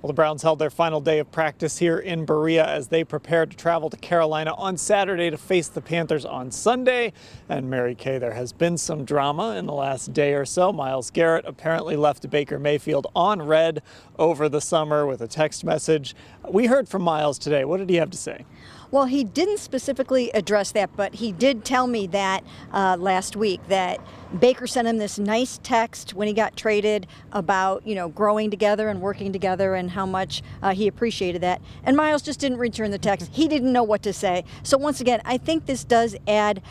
Well, the Browns held their final day of practice here in Berea as they prepared to travel to Carolina on Saturday to face the Panthers on Sunday. And Mary Kay, there has been some drama in the last day or so. Myles Garrett apparently left Baker Mayfield on red over the summer with a text message. We heard from Myles today. What did he have to say? Well, he didn't specifically address that, but he did tell me that last week that Baker sent him this nice text when he got traded about, growing together and working together and how much he appreciated that. And Myles just didn't return the text. He didn't know what to say. So once again, I think this does add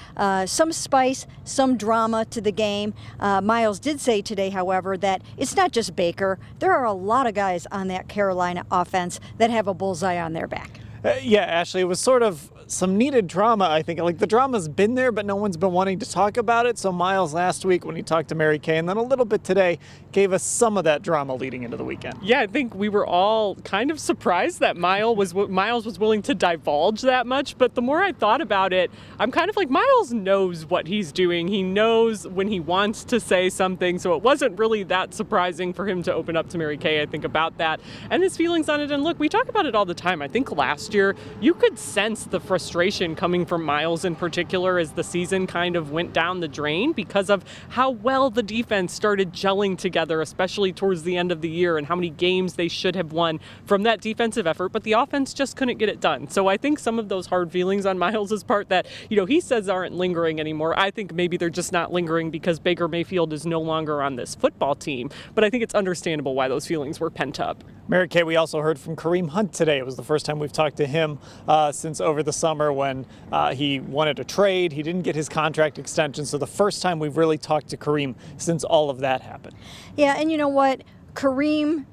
some spice, some drama to the game. Myles did say today, however, that it's not just Baker. There are a lot of guys on that Carolina offense that have a bullseye on their back. Yeah, Ashley, it was sort of some needed drama, I think. Like, the drama's been there, but no one's been wanting to talk about it. So Myles last week when he talked to Mary Kay, and then a little bit today, gave us some of that drama leading into the weekend. Yeah, I think we were all kind of surprised that Myles was willing to divulge that much. But the more I thought about it, I'm kind of like, Myles knows what he's doing. He knows when he wants to say something. So it wasn't really that surprising for him to open up to Mary Kay, I think, about that and his feelings on it. And look, we talk about it all the time. I think last year, you could sense the frustration coming from Myles in particular as the season kind of went down the drain because of how well the defense started gelling together, especially towards the end of the year, and how many games they should have won from that defensive effort, but the offense just couldn't get it done. So I think some of those hard feelings on Myles' part that, he says aren't lingering anymore, I think maybe they're just not lingering because Baker Mayfield is no longer on this football team. But I think it's understandable why those feelings were pent up. Mary Kay, we also heard from Kareem Hunt today. It was the first time we've talked to him since over the summer when he wanted a trade. He didn't get his contract extension, so the first time we've really talked to Kareem since all of that happened. Yeah, and you know what? Kareem,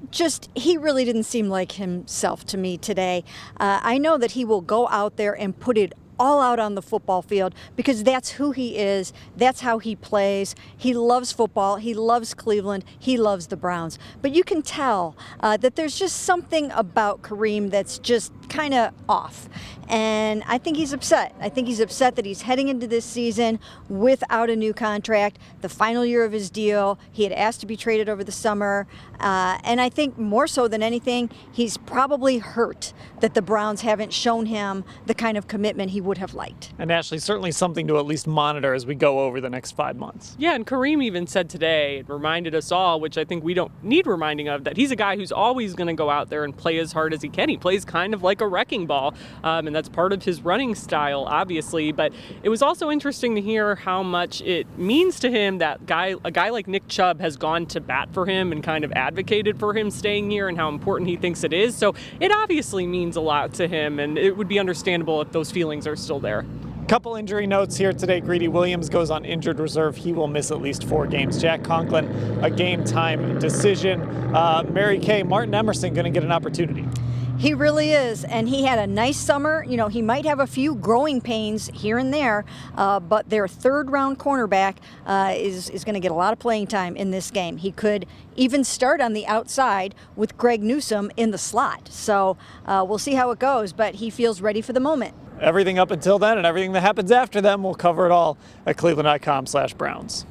he really didn't seem like himself to me today. I know that he will go out there and put it all out on the football field because that's who he is. That's how he plays. He loves football. He loves Cleveland. He loves the Browns. But you can tell that there's just something about Kareem that's just kind of off. And I think he's upset. I think he's upset that he's heading into this season without a new contract, the final year of his deal. He had asked to be traded over the summer. And I think more so than anything, he's probably hurt that the Browns haven't shown him the kind of commitment he would have liked. And Ashley, certainly something to at least monitor as we go over the next 5 months. Yeah, and Kareem even said today, it reminded us all, which I think we don't need reminding of, that he's a guy who's always going to go out there and play as hard as he can. He plays kind of like a wrecking ball, and that's part of his running style, obviously. But it was also interesting to hear how much it means to him that a guy like Nick Chubb has gone to bat for him and kind of advocated for him staying here and how important he thinks it is. So it obviously means a lot to him, and it would be understandable if those feelings are still there. Couple injury notes here today. Greedy Williams goes on injured reserve. He will miss at least 4 games. Jack Conklin, a game time decision. Mary Kay, Martin Emerson going to get an opportunity. He really is, and he had a nice summer. He might have a few growing pains here and there, but their third-round cornerback is going to get a lot of playing time in this game. He could even start on the outside with Greg Newsome in the slot. So we'll see how it goes, but he feels ready for the moment. Everything up until then and everything that happens after them, we'll cover it all at cleveland.com/Browns.